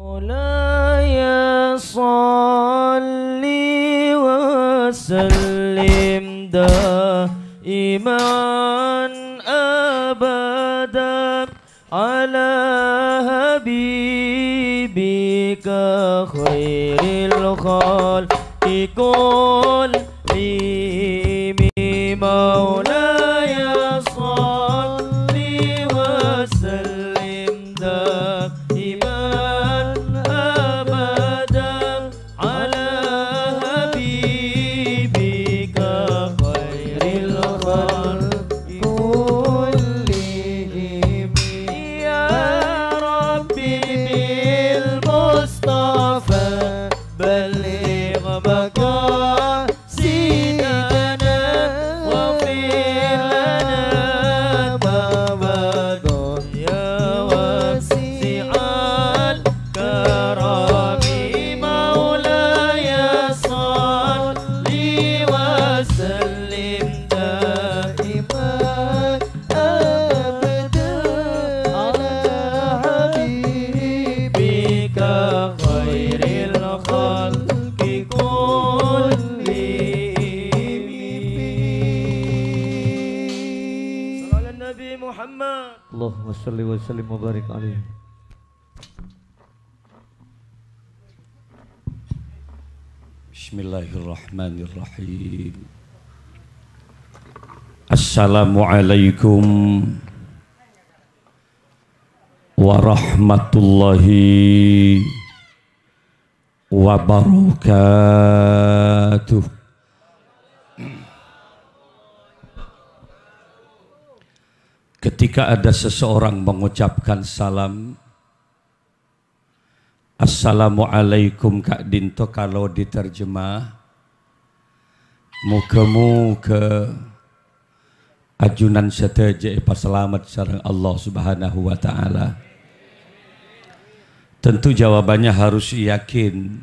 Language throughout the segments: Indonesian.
مولاي صل وسلم دائما أبدا على حبيبك خير الخلق كلهم مولاي صل وسلم دائما أبدا على حبيبك خير الخلق كلهم يا ربي بالمصطفى بلغ مقاصدنا واغفر لنا ما مضى يا واسع الكرم مولاي صل وسلم دائما أبدا على حبيبك خير الخلق كلهم. صلى على النبي محمد. اللهم صل وسلم وبارك عليه. Bismillahirrahmanirrahim. Assalamualaikum warahmatullahi wabarakatuh. Ketika ada seseorang mengucapkan salam, Assalamualaikum Kak Dinto, kalau diterjemah, muka-muka ajunan seteja selamat sareng Allah Subhanahu wa Ta'ala. Tentu jawabannya harus yakin,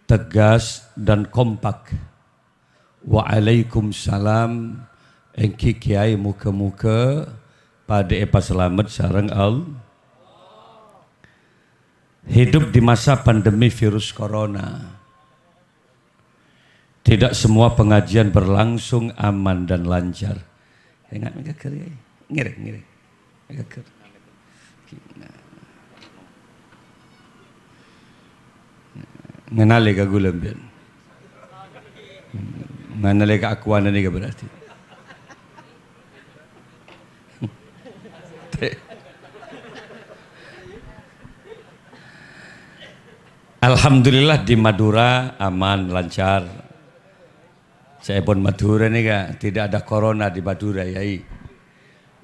tegas dan kompak. Waalaikumsalam, engki kiai muka-muka pada selamat sareng Allah. Hidup di masa pandemi virus corona, tidak semua pengajian berlangsung aman dan lancar. Ingat megakir ya, ngiri, megakir. Ngenali ka gulambian, ngenali ka akuan ini ka berarti. Alhamdulillah di Madura aman, lancar. Saya pun Madura nih kak, tidak ada corona di Madura ya.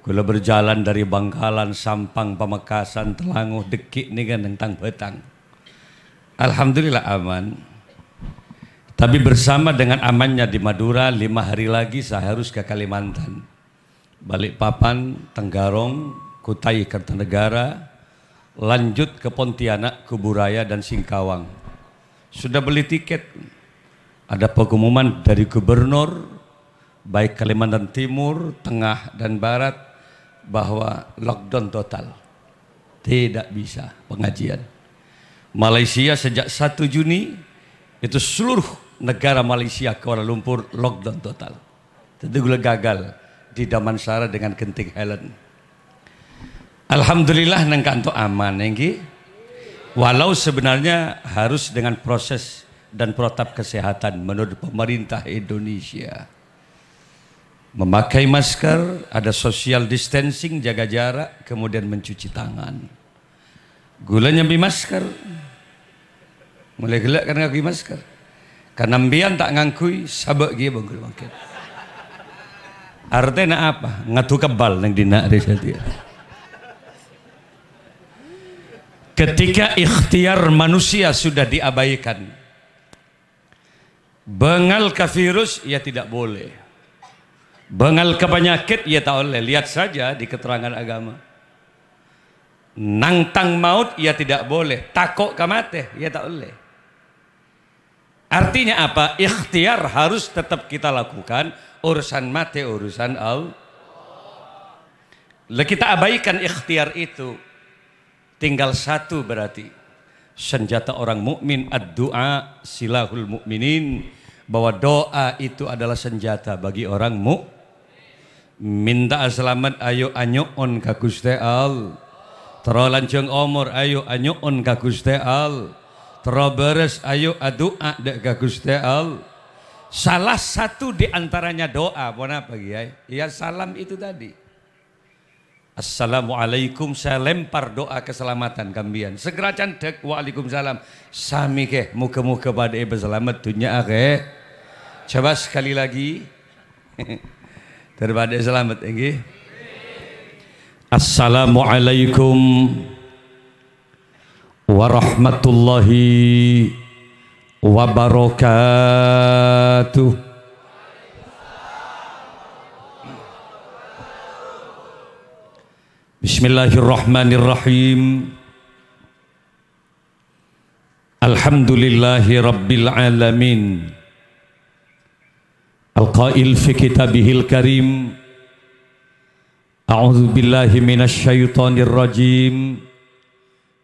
Kalau berjalan dari Bangkalan, Sampang, Pamekasan, Telanguh, Dekik nih kan tentang betang. Alhamdulillah aman. Tapi bersama dengan amannya di Madura, 5 hari lagi saya harus ke Kalimantan. Balikpapan, Tenggarong, Kutai Kartanegara, lanjut ke Pontianak, Kuburaya dan Singkawang. Sudah beli tiket. Ada pengumuman dari gubernur baik Kalimantan Timur, Tengah dan Barat bahwa lockdown total. Tidak bisa pengajian. Malaysia sejak 1 Juni itu seluruh negara Malaysia, Kuala Lumpur lockdown total. Tentu gagal di Damansara dengan Genting Highland. Alhamdulillah nang kanto aman nengki. Walau sebenarnya harus dengan proses dan protap kesehatan menurut pemerintah Indonesia. Memakai masker, ada social distancing, jaga jarak, kemudian mencuci tangan. Gula nyambi masker. Mulai gelak karena ngakui masker. Karena mbian tak ngangkui sabak dia bangkul bangkit. Artinya apa? Ngatu kebal nang dina dia. Ketika ikhtiar manusia sudah diabaikan, bengal ke virus ya tidak boleh, bengal ke penyakit ya tak boleh. Lihat saja di keterangan agama, nangtang maut ya tidak boleh, takok ke mati ya tak boleh. Artinya apa? Ikhtiar harus tetap kita lakukan. Urusan mati urusan Allah. Kita abaikan ikhtiar itu. Tinggal satu berarti senjata orang mukmin, ad-du'a silahul mukminin, bahwa doa itu adalah senjata bagi orang minta selamat ayo anyuun ka Gusti Allah, tero lanjeng umur ayo anyuun ka Gusti Allah, tero beres ayo adu'a dek ka Gusti Allah. Salah satu di antaranya doa, apa Kiai? Ya salam itu tadi. Assalamualaikum, saya lempar doa keselamatan kambian. Segera candek waalaikumsalam. Sami ke muka-muka pada ibu selamat dunia ke. Coba sekali lagi. Terpada selamat lagi. Assalamualaikum warahmatullahi wabarakatuh. Bismillahirrahmanirrahim. Alhamdulillahi rabbil alamin. Al-qail fi kitabihil karim. A'udzu billahi minasy syaithanir rajim.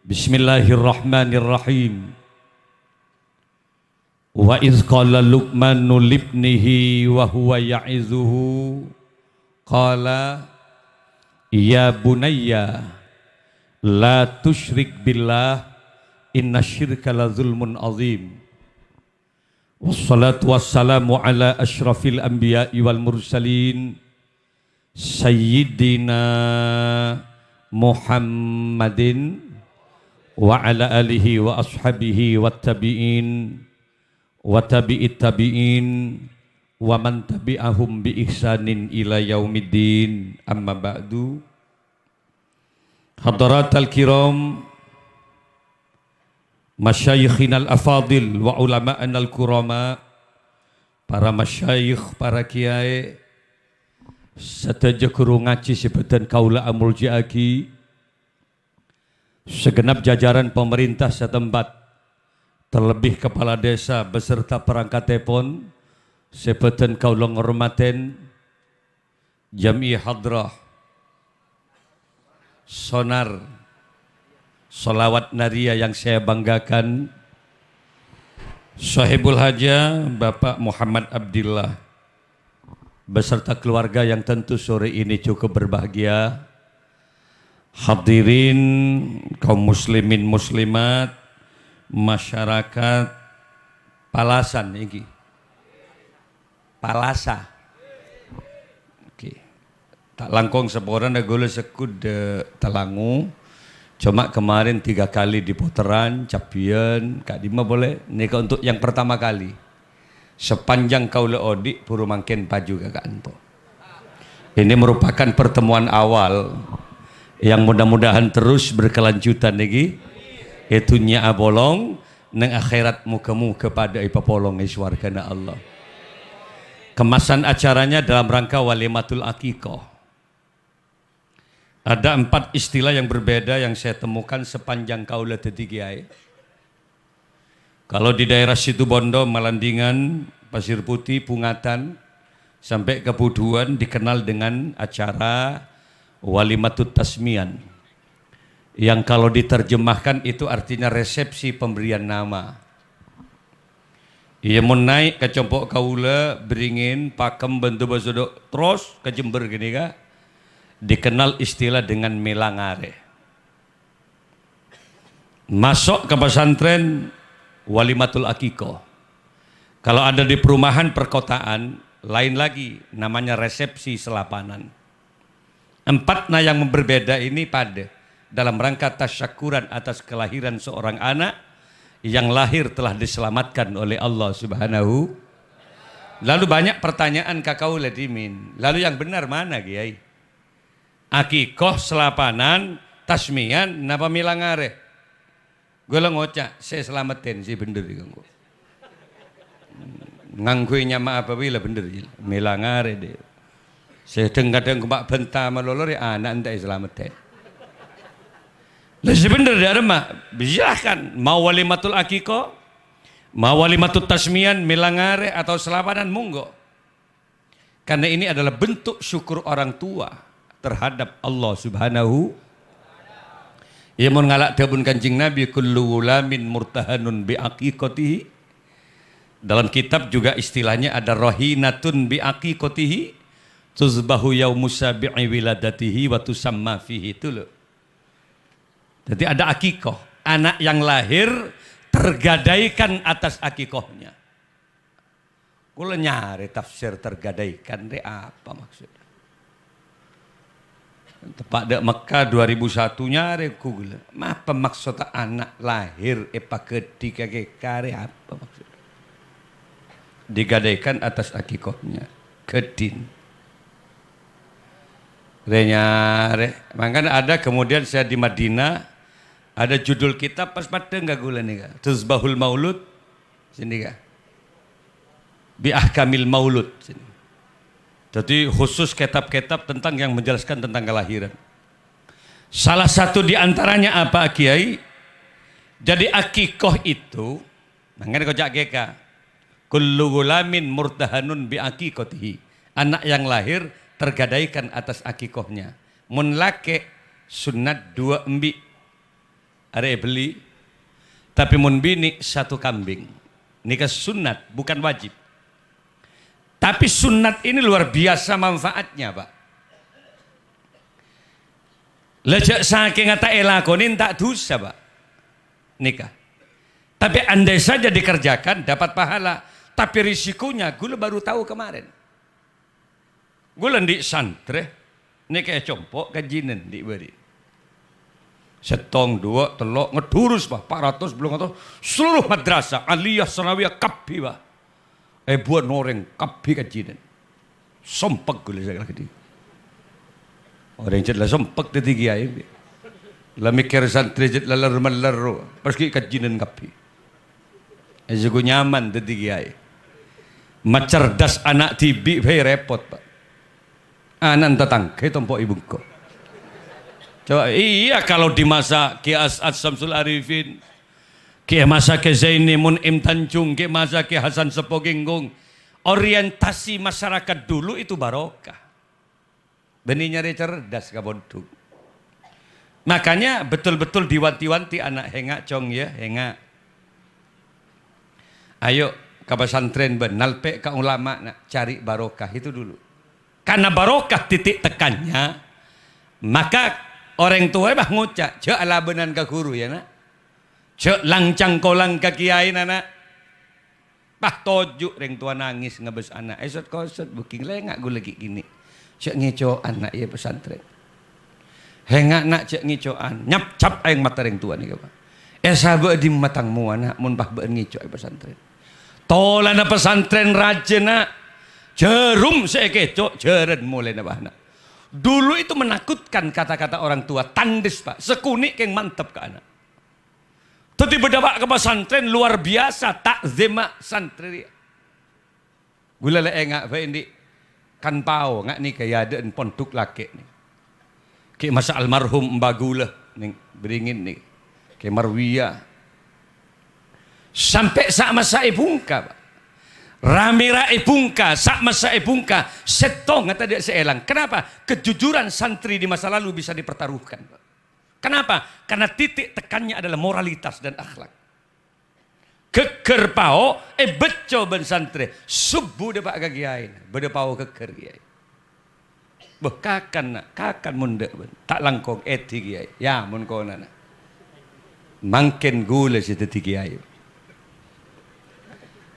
Bismillahirrahmanirrahim. Wa iz qala Luqmanu libnihi wa huwa ya'izuhu qala ya bunayya la tusyrik billah inna syirka la zulmun azim. Wassalatu wassalamu ala asyrafil anbiya'i wal mursalin sayyidina Muhammadin wa ala alihi wa ashabihi wat tabi'in wa tabi'it tabi'in wa man tabi'ahum bi ihsanin ila yaumiddin. Amma ba'du. Hadaratal kiram, masyayikhinal afadil wa ulama'anal kurama, para masyayikh, para kiai sataja guru ngaji sebutan kaula amul jiaki, segenap jajaran pemerintah setempat, terlebih kepala desa beserta perangkat telepon, sebutan kaula ngormaten Jami Hadrah Sonar Solawat Naria yang saya banggakan, Sahibul Haja Bapak Muhammad Abdillah beserta keluarga yang tentu sore ini cukup berbahagia, hadirin kaum muslimin muslimat, masyarakat Palasan ini, Palasa. Oke. Tak langkong seporan ada gula sekud Talangu. Cuma kemarin 3 kali di putaran Capian, Kak Dima boleh. Ini untuk yang pertama kali. Sepanjang kaula odik puru mangken paju Kakak Anto. Ini merupakan pertemuan awal yang mudah-mudahan terus berkelanjutan lagi. Itu nya abolong neng akhirat mukamu kepada ipapolong iswargana Allah. Kemasan acaranya dalam rangka walimatul akikoh. Ada 4 istilah yang berbeda yang saya temukan sepanjang kaula tadi kiai. Kalau di daerah Situbondo, Malandingan, Pasir Putih, Pungatan, sampai ke Puduan dikenal dengan acara walimatut tasmian. Yang kalau diterjemahkan itu artinya resepsi pemberian nama. Ia mau naik ke compok kaula, beringin, pakem, bentuk basodok, terus ke Jember gini kak. Dikenal istilah dengan melangare. Masuk ke pesantren walimatul akikoh. Kalau ada di perumahan perkotaan, lain lagi namanya resepsi selapanan. 4 yang berbeda ini pada dalam rangka tasyakuran atas kelahiran seorang anak yang lahir telah diselamatkan oleh Allah Subhanahu. Lalu banyak pertanyaan kakau ledimin. Lalu yang benar mana kiai? Akikoh, selapanan, tasmian, napa milangare? Gue ngocak, saya selamatin sih bener ganggu. Ngangguinya maaf bila bener milangare deh. Saya kadang kemak bentah malolor ya anak entah selamatin. Lah sebener dia mah silahkan mau walimatul akikoh, mau walimatul tasmian, milangare atau selapanan monggo. Karena ini adalah bentuk syukur orang tua terhadap Allah Subhanahu. Ya mun ngalak tabun Kanjeng Nabi kullu ulamin murtahanun bi aqiqatihi. Dalam kitab juga istilahnya ada rohinatun bi aqiqatihi tuzbahu yaumus sabi'i wiladatihi wa tusamma fihi itu loh. Jadi ada akikoh, anak yang lahir tergadaikan atas akikohnya. Kula nyari tafsir tergadaikan deh apa maksudnya? Tepat dek Mekah 2001 nyari kula. Apa maksud anak lahir epakedi kake kare apa maksudnya? Digadaikan atas akikohnya, kedin. Renyare, makanya ada kemudian saya di Madinah ada judul kitab pas pada enggak gula nih, Tuzbahul Maulud, sini kah? Bi ahkamil maulud. Sini. Jadi khusus kitab-kitab tentang yang menjelaskan tentang kelahiran. Salah satu di antaranya apa Kiai? Jadi akikoh itu, makanya kau GK, kullu gulamin murtahanun bi akikotihi. Anak yang lahir tergadaikan atas akikohnya. Mun lake sunat 2 embi are beli, tapi mun bini 1 kambing. Nikah sunat bukan wajib. Tapi sunat ini luar biasa manfaatnya Pak. Lejak saking ngata elakonin tak dosa Pak nikah. Tapi andai saja dikerjakan dapat pahala. Tapi risikonya gue baru tahu kemarin. Gue lendik santre, ini kayak compok kajinan diberi. Setong 2 telok ngedurus Pak, 400 belum atau seluruh madrasah aliyah sanawiyah kapi Pak. Buat noreng kapi kajinan. Sompek gue saya lagi. Orang jelas sompek tadi kiai. Lah mikir santri jet lalar malaru, pergi kajinan kapi. Gue nyaman tadi kiai. Macerdas anak tibi, repot Pak. Anan tetangga tompok ibu kok. Coba iya kalau di masa Ki As'ad Samsul Arifin, Ki masa Ki Zaini Mun'im Tanjung, Ki masa Ki Hasan Sepo Ginggung, orientasi masyarakat dulu itu barokah. Benih nyari cerdas kabonduk. Makanya betul-betul diwanti-wanti anak hengak cong ya, hengak. Ayo ke pesantren benalpe ke ulama nak cari barokah itu dulu. Karena barokah titik tekannya, maka orang tua bah ngucap, cek ala benan ke guru ya nak, cek langcang kolang ke kiai nak, bah tojuk orang tua nangis ngebes anak, esot kosot booking lengak gue lagi gini, cek ngeco anak ya pesantren, hengak nak cek ngecoan, nyap cap aing mata orang tua nih apa, sahabat di matangmu anak, mun bah ben ngeco pesantren, tolana pesantren raja nak. Jerum saya kecok, jeren mulai nabahna. Dulu itu menakutkan kata-kata orang tua, tandis Pak, sekunik yang mantap ke anak. Tapi berdampak ke pesantren luar biasa, takzima santri. Gula le engak Pak ini kan pau ngak nih kayak ada pondok laki nih. Kayak masa almarhum Mbagula nih beringin nih, kayak Marwiyah. Sampai saat masa ibungka Pak. Ramira ibungka, sak masa ibungka, setong kata dia seelang. Kenapa? Kejujuran santri di masa lalu bisa dipertaruhkan. Kenapa? Karena titik tekannya adalah moralitas dan akhlak. Keker pao, beco ben santri, subuh de pak kagiain, bede pao keker kiai. Boh kakan munde ben, tak langkong eti kiai, ya mun kona na. Mangken gula si teti kiai.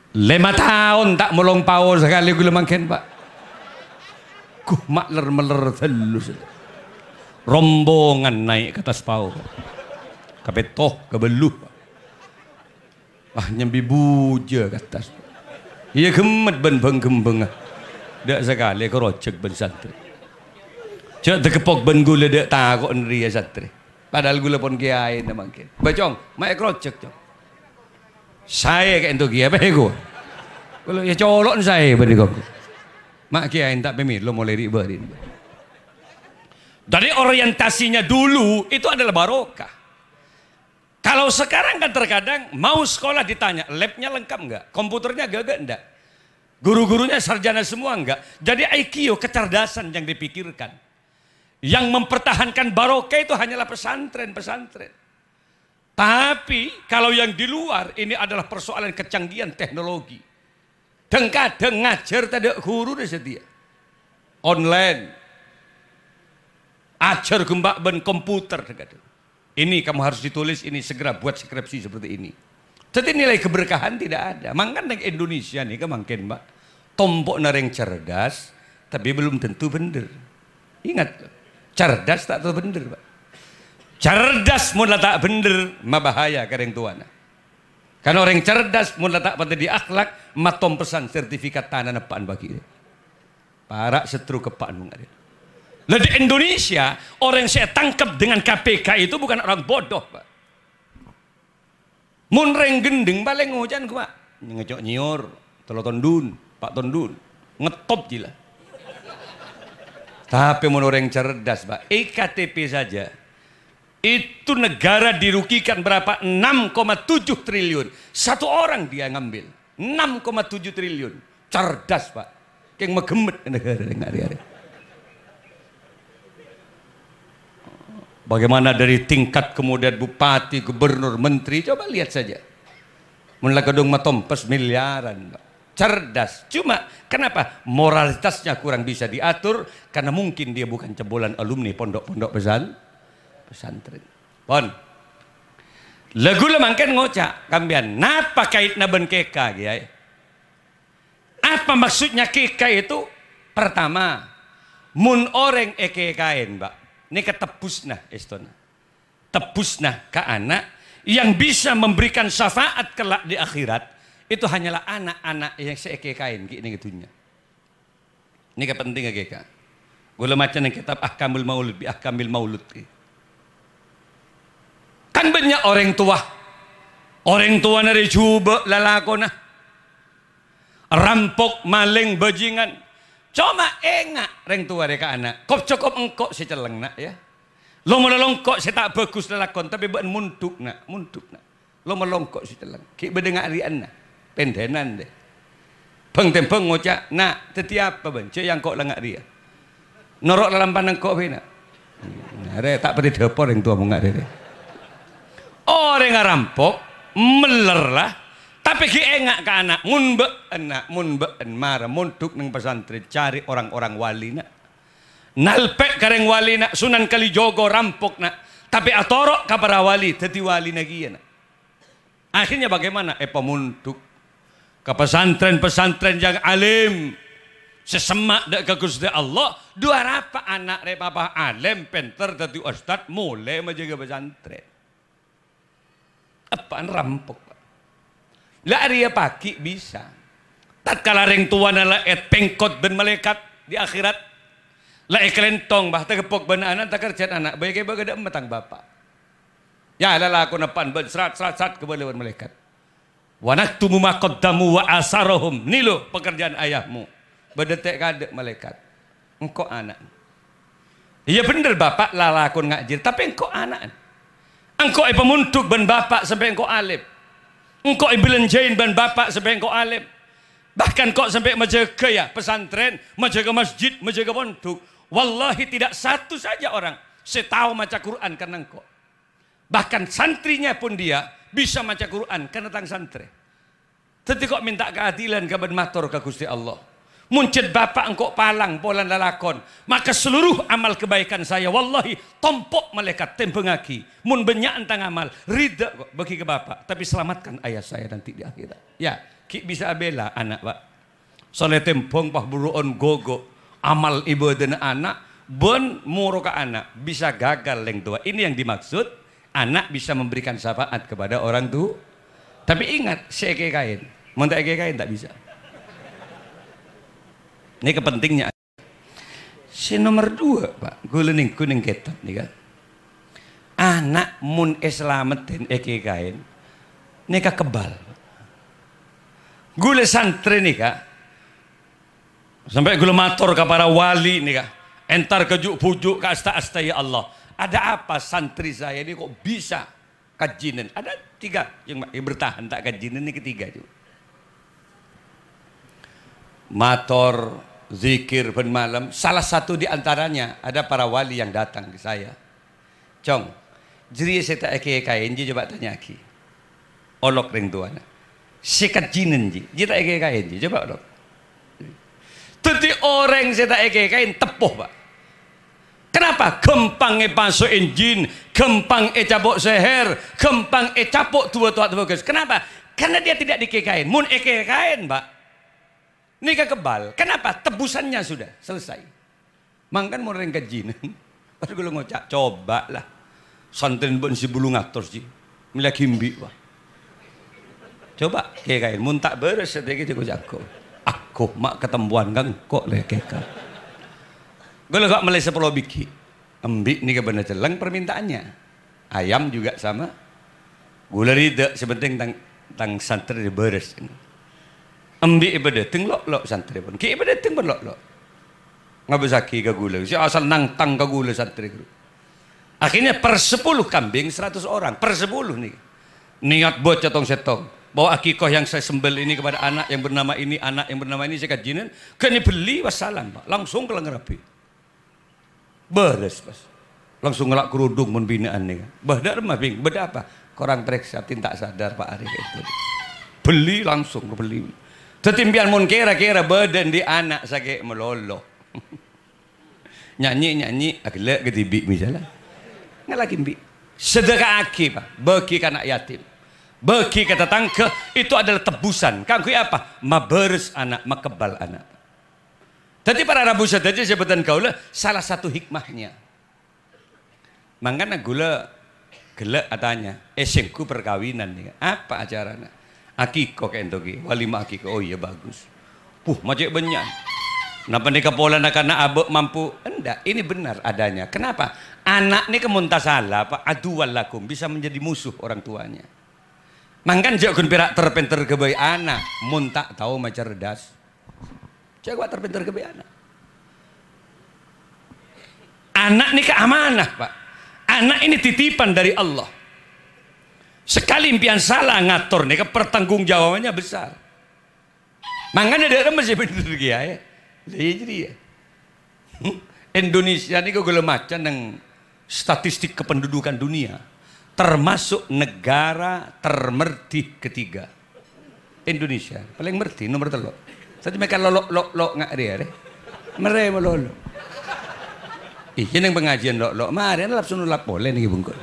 5 tahun tak mulong pao sekali gula mangken Pak. Kuh makler-meler telus. Rombongan naik ke atas pao. Kapetoh kebeluh. Nyambi buja ke atas. Iya gemet ben beng-gembeng. Dak sekali kerocek ben santri. Cek tekepok ben gula dak takok neri santri. Padahal gula pon kiai na mangken. Bacong, mak kerocek cong. Saya kayak itu kiai apa ego? Kalau ya colok saya berdikok. Mak kiai tak pemilih mulai ribetin. Dari orientasinya dulu itu adalah barokah. Kalau sekarang kan terkadang mau sekolah ditanya, labnya lengkap enggak? Komputernya gagak enggak? Guru-gurunya sarjana semua enggak? Jadi IQ kecerdasan yang dipikirkan. Yang mempertahankan barokah itu hanyalah pesantren-pesantren. Tapi kalau yang di luar ini adalah persoalan kecanggihan teknologi. Dan kadang ngajar tidak guru sedia. Online. Ajar gembak ben komputer. Ini kamu harus ditulis, ini segera buat skripsi seperti ini. Jadi nilai keberkahan tidak ada. Makanya di Indonesia nih kemangkin Mbak. Tombok nareng cerdas, tapi belum tentu bener. Ingat, cerdas tak tentu bener Mbak. Cerdas mun tak bener, mah bahaya kareng tuana. Karena orang cerdas mun tak pada di akhlak, matom pesan sertifikat tanah nepaan bagi dia. Para setru kepaan mung ada. Lah di Indonesia, orang yang saya tangkap dengan KPK itu bukan orang bodoh, Pak. Mun reng gendeng paling ngojan gua. Ngecok nyior, telo tondun, Pak tondun, ngetop gila. Tapi mun orang cerdas, Pak, EKTP saja. Itu negara dirugikan berapa? 6,7 triliun. Satu orang dia ngambil. 6,7 triliun. Cerdas, Pak. Kayak megemet negara hari-hari. Bagaimana dari tingkat kemudian bupati, gubernur, menteri, coba lihat saja. Mulai gedung matompes miliaran. Cerdas. Cuma kenapa? Moralitasnya kurang bisa diatur karena mungkin dia bukan cebolan alumni pondok-pondok pesantren. Pon. Lagu lemangkan ngocak kambian. Napa kaitna ben keka kiai? Apa maksudnya keka itu? Pertama, mun orang kain, Mbak. Ini ketebusnah istona. Tebusnah ke anak yang bisa memberikan syafaat kelak di akhirat itu hanyalah anak-anak yang kain ini gitunya. Ini kepentingan keka. Gula macam yang kitab Ahkamul Maulud bi Ahkamil Maulud. Kan banyak orang tua nari coba lalakona rampok maling bajingan cuma engak orang tua mereka anak kop cukup engkok si celeng nak ya lo melongkok si tak bagus lalakon tapi bukan muntuk nak lo melongkok si celeng ki bedengak rian nak pendenan deh bang tempeng ngocak nak teti apa bang cek yang kok lengak dia norok dalam pandang kok bina ada tak pernah dapur orang tua mengak dia orang ngarampok melerlah tapi ki engak ke anak mun been marah muntuk nang pesantren cari orang-orang wali nak nalpek kareng wali nak Sunan Kalijogo rampok nak tapi atorok kapara wali teti wali nagian nak akhirnya bagaimana pemuntuk ke pesantren-pesantren yang alim sesemak dak ke Gusti Allah dua rapa anak re papa alim penter teti ustad mulai menjaga pesantren apaan rampok lah dia pagi bisa. Tatkala reng tua nala pengkot ben malaikat di akhirat. Lah kelentong bah tegepok ben anak tak kerjaan anak bae bagada metang bapak. Ya lala aku nepan ben serat ke balewan malaikat. Wa naktumu ma qaddamu wa asarahum. Nilo pekerjaan ayahmu. Bedetek kade malaikat. Engkau anak. Iya bener bapak lala aku ngajir tapi engkau anak. Engkau pemuntuk ben bapak sampai engkau alim. Engkau belanjain ban bapak sampai engkau alim. Bahkan kok sampai menjaga ya pesantren, menjaga masjid, menjaga pondok. Wallahi tidak satu saja orang setahu maca Quran karena engkau. Bahkan santrinya pun dia bisa maca Quran karena tang santri. Tapi kok minta keadilan kaban matur ke Gusti Allah. Muncet bapak engkau palang polan lalakon, maka seluruh amal kebaikan saya wallahi tompok malaikat tempengaki mun benyak entang amal rida kok bagi ke bapak tapi selamatkan ayah saya nanti di akhirat ya ki bisa bela anak pak soleh tempong pah buruon gogo amal ibu dan anak ben muro ke anak bisa gagal leng tua ini yang dimaksud anak bisa memberikan syafaat kepada orang tua tapi ingat seke kain mun tak kain tak bisa. Ini kepentingnya. Si nomor 2 pak, gulening kuning ketat nih kan. Anak mun islamatin kain, nika kebal. Gule santri nih kak, sampai gule matur ke para wali nih kak. Entar kejuk pujuk ke asta ya Allah. Ada apa santri saya ini kok bisa kajinan? Ada 3 yang bertahan tak kajinan ini ketiga juga. Mator zikir ben malam. Salah satu di antaranya ada para wali yang datang ke saya. Cong, jadi saya tak kain je coba tanya aki. Olok ring tuan. Sekat jinen je. Dia tak kain je coba olok. Tadi orang saya tak kain tepuh pak. Kenapa? Gempang pasukin jin, gempang cabuk seher, gempang capuk tua-tua guys. Kenapa? Karena dia tidak dikekain. Mun kain, Pak. Nikah kebal. Kenapa? Tebusannya sudah selesai. Mangkan mau reng jin. Pas gue ngocak, coba lah. Santrin pun si bulu ngatur sih. Milah kimbi, Pak. Coba kekain. Mun tak beres sedikit aku jago. Aku mak ketembuan kan kok lekeka. Gue gak mulai 10 biki. Embik nih kebenar celang permintaannya. Ayam juga sama. Gula rida sebenting tang santri beres. Embik ibadah lok santri pun. Ki ibadah pun lok. Nggak bisa ki ke gula. Si asal nang tang ke gula santri. Akhirnya per 10 kambing 100 orang. Per 10 nih. Niat buat setong. Bawa akikoh yang saya sembel ini kepada anak yang bernama ini, anak yang bernama ini saya kajinan. Kini beli wassalam Pak. Langsung ke rapi. Beres pas. Langsung ngelak kerudung mun binaan nih. Badar mah bing, beda apa? Korang periksa tindak sadar Pak Ari itu. Beli langsung beli. Tetimpian mun kira-kira badan di anak sakit melolo. Nyanyi akhirnya ketibik misalnya. Ngelaki bi. Sedekah aki Pak, bagi anak yatim. Bagi kata tangke itu adalah tebusan. Kangkui apa? Maberes anak, makebal anak. Tadi para Rabu saja sebutan kaulah salah satu hikmahnya. Mangkana gula gelak katanya, esengku perkawinan nih. Apa acaranya? Akiko kentoki, walimah akiko. Oh iya bagus. Macam banyak. Napa nikah pola nak abek mampu? Enggak, ini benar adanya. Kenapa? Anak ini kemunta salah, Pak. Aduwal lakum bisa menjadi musuh orang tuanya. Mangkan jangan perak terpenter kebaik anak, muntak tahu macam cerdas. Jago terpintar ke anak. Anak ini keamanah Pak. Anak ini titipan dari Allah. Sekali impian salah ngatur nih pertanggung jawabannya besar. Makanya dia masih bener ya. Jadi ya. Indonesia ini kalau macan yang statistik kependudukan dunia termasuk negara termertih ketiga. Indonesia paling mertih nomor 3. Tadi mereka lolok nggak dia deh. Mereka melolok. Ini yang pengajian lolok. Mari lap sunu lap boleh nih bungkul.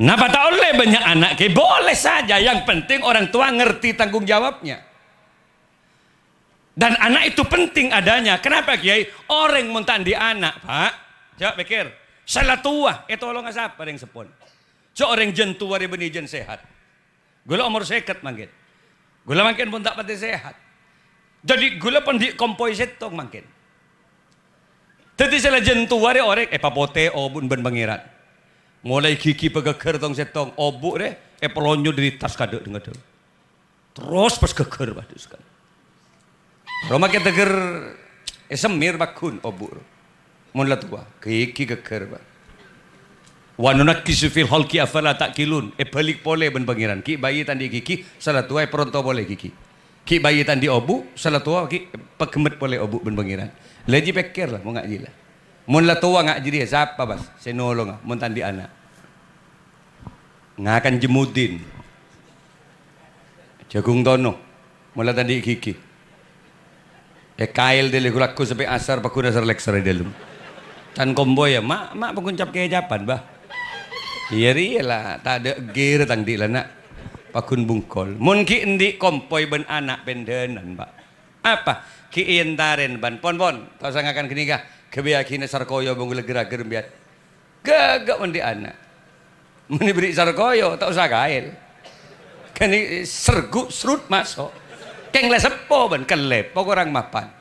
Napa tak oleh banyak anak? Boleh saja. Yang penting orang tua ngerti tanggung jawabnya. Dan anak itu penting adanya. Kenapa Kiai? Orang muntan di anak Pak. Coba pikir. Salah tua. Tolong siapa yang sepon. So orang jentua di benijen sehat. Gula umur seket mangkit. Gula makin pun tak pati sehat. Jadi gula pun dikompoi setong makin. Jadi salah jentu wari orek papote obun ben bangiran. Mulai gigi pegeger tong setong obuk deh pelonyo dari tas kadek dengar. Terus pas geger badus kan. Roma kita geger semir bakun obuk. Mula tua gigi geger ba. Wanunak kisufil holki afala tak kilun balik pole ben pangeran ki bayi tandi gigi salah tua pronto boleh gigi ki bayi tandi obu salah tua ki pegemet pole obu ben pangeran leji pikir lah mau ngaji lah mun la tua ngak jadi siapa bas senolong mun tandi anak ngakan jemudin jagung tono mula tandi gigi kail dele kulaku sampai asar pakun asar lekser dalam tan komboy ya mak penguncap kejapan bah. Iya lah, tak ada gear tang di lana pakun bungkol. Mun ki endi kompoi ben anak pendenan, Pak. Apa? Ki ientaren ban pon. Tau sangakan gini kah? Kebiakina sarkoyo bungul gerak-gerak biat. Gagak mendi anak. Meni beri sarkoyo tak usah kail. Kani sergu serut masuk. Keng le sepo ban kelep orang mapan.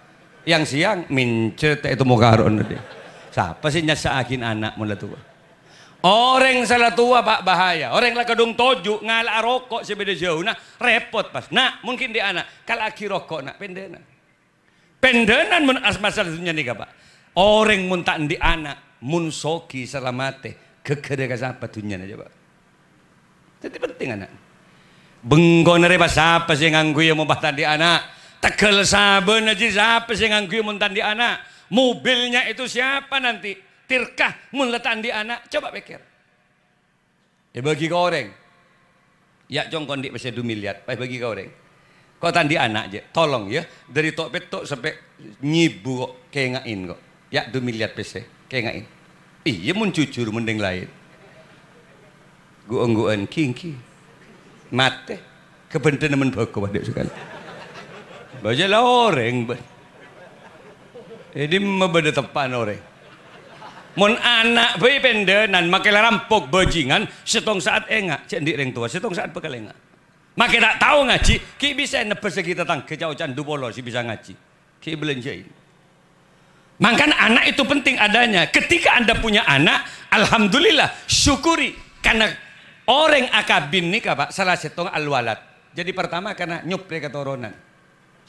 Yang siang mincet itu mau karon deh. Siapa sih nyasakin anak mula tua? Orang salah tua Pak bahaya. Orang lah kedung toju ngalak rokok sebeda jauh nah repot pas. Nah mungkin di anak kalau aki rokok nak pendenan. Pendenan mun masalah dunia nih Pak. Orang mun tak di anak mun soki selamate gegere ka sapa dunia aja Pak. Jadi penting anak. Bengkon re pas apa sih nganggu yang mau di anak. Tegel saben aja siapa sih nganggu mun tandi anak? Mobilnya itu siapa nanti? Tirkah mun tandi anak? Coba pikir. Ya bagi kau orang. Ya jongkon di pesen 2 miliar, bagi kau orang. Kau tandi anak aja, tolong ya dari tok petok sampai nyibu kok kayak ngain kok. Ya 2 miliar pesen kayak ngain. Iya mun jujur mending lain. Guang-guan kingki. Mate kebenten men bako pada sekali. Baca lah orang. Jadi membeda tepan orang. Mon anak bayi pendenan makai rampok bajingan setong saat engak cek di reng tua setong saat bekal engak. Makai tak tahu ngaji ki bisa nebes kita tang kejauh candu polo si bisa ngaji ki belanjain. Maka anak itu penting adanya. Ketika Anda punya anak, alhamdulillah syukuri karena orang akabin nih Pak salah setong alwalat. Jadi pertama karena nyupre keturunan.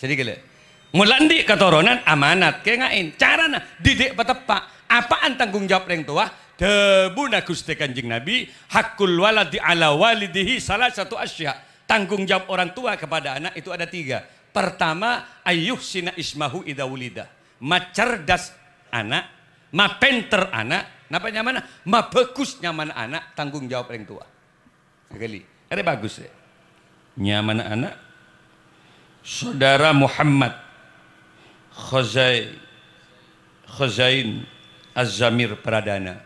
Jadi gila. Mulandi keturunan amanat kayak ngain. Carana didik petepak. Apaan tanggung jawab orang tua? Debuna Gusti Kanjeng Nabi, hakul waladi ala walidihi salah satu asya. Tanggung jawab orang tua kepada anak itu ada 3. Pertama, ayuh sina ismahu ida wulida. Macerdas anak, ma penter anak, napanya mana? Ma bagus nyaman anak, tanggung jawab orang tua. Sekali, ada bagus ya. Nyaman anak. Saudara Muhammad Khazain Az-Zamir Pradana.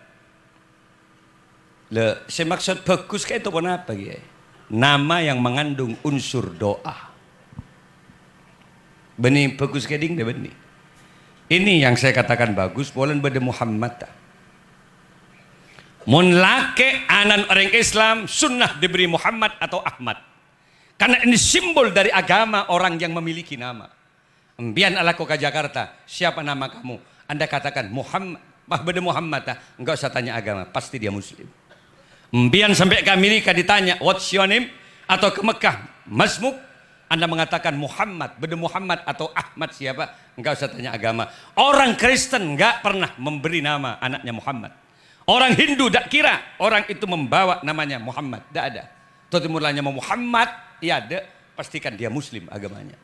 Saya maksud bagus kayak itu pun apa ya? Nama yang mengandung unsur doa. Benih bagus keding deh benih. Ini yang saya katakan bagus. Boleh pada Muhammad. Mun lake anan orang Islam sunnah diberi Muhammad atau Ahmad. Karena ini simbol dari agama orang yang memiliki nama. Embian ala ke Jakarta, siapa nama kamu? Anda katakan Muhammad, beda Muhammad, enggak usah tanya agama, pasti dia Muslim. Embian sampai ke Amerika ditanya, what's your name? Atau ke Mekah, Masmuk, Anda mengatakan Muhammad, beda Muhammad atau Ahmad siapa? Enggak usah tanya agama. Orang Kristen enggak pernah memberi nama anaknya Muhammad. Orang Hindu tak kira orang itu membawa namanya Muhammad, tidak ada. Tuh mulanya Muhammad, ya ada, pastikan dia Muslim agamanya.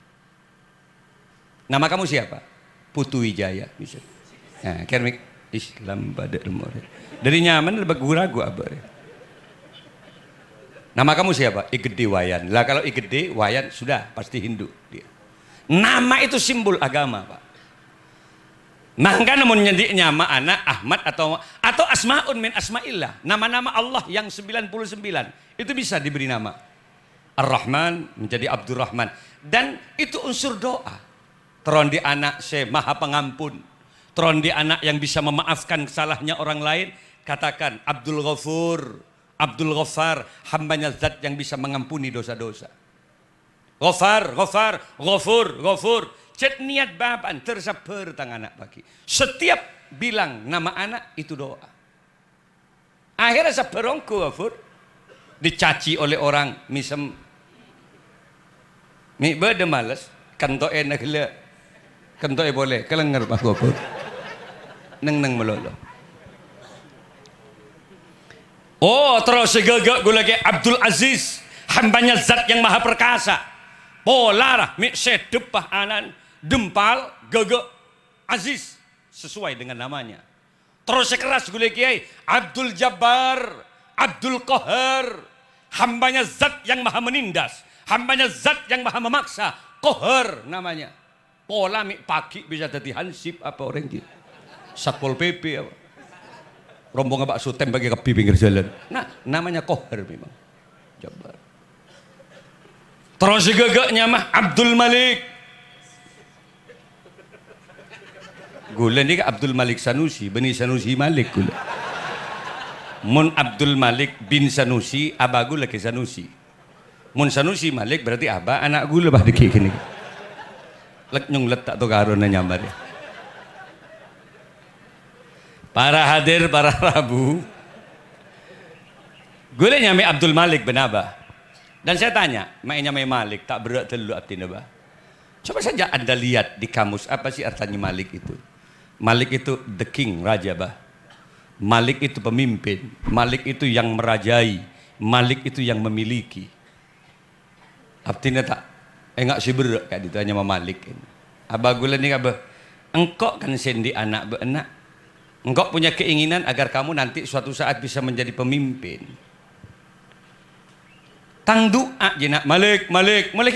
Nama kamu siapa? Putu Wijaya misalnya. Nah, kermik Islam pada umur. Dari nyaman lebih ragu abah. Nama kamu siapa? Igede Wayan. Lah kalau Igede Wayan sudah pasti Hindu dia. Nama itu simbol agama, Pak. Maka namun nyedi nama anak Ahmad atau asmaun min asmaillah. Nama-nama Allah yang 99 itu bisa diberi nama. Ar-Rahman menjadi Abdurrahman. Dan itu unsur doa. Teron di anak saya maha pengampun. Teron di anak yang bisa memaafkan kesalahannya orang lain. Katakan Abdul Ghafur, Abdul Ghaffar, hambanya zat yang bisa mengampuni dosa-dosa. Ghafar, Ghafar, Ghafur, Ghafur. Cet niat baban tersabar tangan anak bagi. Setiap bilang nama anak itu doa. Akhirnya sabarongku Ghafur. Dicaci oleh orang misem. Mi bade males. Kanto enak le. Kanto boleh. Kelengar Pak Ghafur. Neng melolo. Oh terus segagak gue lagi Abdul Aziz. Hambanya zat yang maha perkasa. Polar mi sedepah anan. Dempal gagak Aziz. Sesuai dengan namanya. Terus sekeras gue lagi Abdul Jabbar. Abdul Qahar. Hambanya zat yang maha menindas. Hambanya zat yang maha memaksa. Qahar namanya. Pola mi pagi bisa jadi hansip apa orang gitu. Satpol PP apa. Rombongan bakso tem bagi kepi pinggir jalan. Nah, namanya Qahar memang. Jabbar. Terus gagaknya mah Abdul Malik. Gula ni Abdul Malik Sanusi, Bani Sanusi Malik gula. Mun Abdul Malik bin Sanusi, abah gula ke Sanusi. Mun Sanusi Malik berarti abah anak gula bah deki gini. Lek nyung letak tu karon nyambar ya. Para hadir, para rabu. Gue nyamai Abdul Malik bin Abah. Dan saya tanya, mainnya Malik tak berat dulu abdi nabah. Coba saja Anda lihat di kamus apa sih artinya Malik itu? Malik itu the king, raja bah. Malik itu pemimpin, Malik itu yang merajai, Malik itu yang memiliki. Artinya tak enggak sih berak kayak ditanya sama Malik. Abah gula nih abah, engkau kan sendi anak benak, engkau punya keinginan agar kamu nanti suatu saat bisa menjadi pemimpin. Tang doa jenak Malik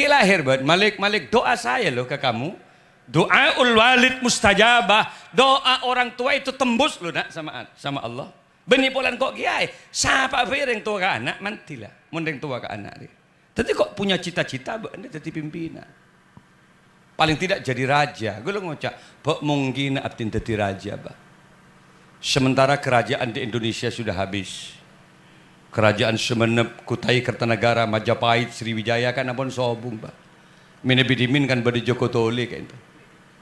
lahir buat Malik doa saya loh ke kamu. Doa walid mustajabah, doa orang tua itu tembus loh nak sama Allah. Beni polan kok kiai, siapa yang tua ke anak mantilah, mending tua ke anak dia. Tapi kok punya cita-cita anda jadi pimpinan. Paling tidak jadi raja. Gue lo ngocak, kok mungkin abdin jadi raja bah. Sementara kerajaan di Indonesia sudah habis. Kerajaan Sumenep, Kutai Kertanegara, Majapahit, Sriwijaya kan ampun sobung bah. Minebidimin kan pada Joko Tole kan itu.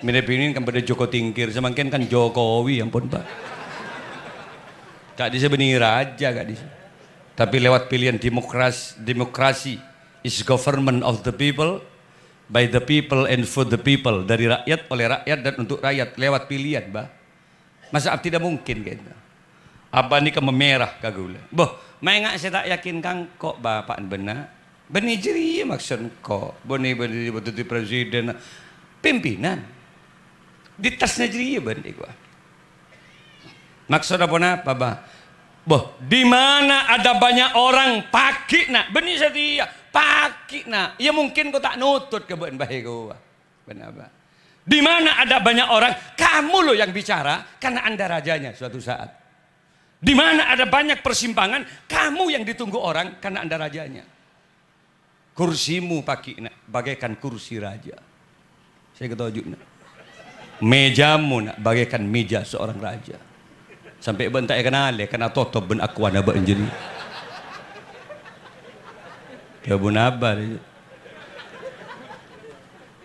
Minebidimin kan pada Joko Tingkir, semakin kan Jokowi ampun bah. Kak disa benih raja kak disa. Tapi lewat pilihan demokrasi is government of the people, by the people and for the people, dari rakyat, oleh rakyat dan untuk rakyat, lewat pilihan bah. Masa tidak mungkin gitu. Abah ni kan memerah kagula. Boh, mai ngak saya tak yakin kang kok bapak benar. Beni jeri maksud kok. Beni betul presiden pimpinan. Di tasnya jeri beni gua. Maksud apa bah? Boh, di mana ada banyak orang paki nak, beni setia paki nak. Ya mungkin kau tak nutut ke ben bae gua. Benar bah. Di mana ada banyak orang, kamu loh yang bicara karena Anda rajanya suatu saat. Di mana ada banyak persimpangan, kamu yang ditunggu orang karena Anda rajanya. Kursimu paki nak bagaikan kursi raja. Saya ketujuh nak. Mejamu nak bagaikan meja seorang raja. Sampai bentak kenal karena totop ben akuana ben jadi. Ya bunabar.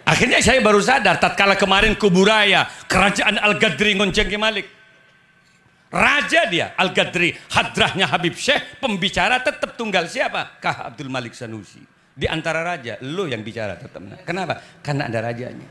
Akhirnya saya baru sadar tatkala kemarin kuburaya kerajaan Al-Gadri ngonceng Ki Malik. Raja dia Al-Gadri, hadrahnya Habib Syekh, pembicara tetap tunggal siapa? Kah Abdul Malik Sanusi. Di antara raja, lo yang bicara tetap. Kenapa? Karena ada rajanya.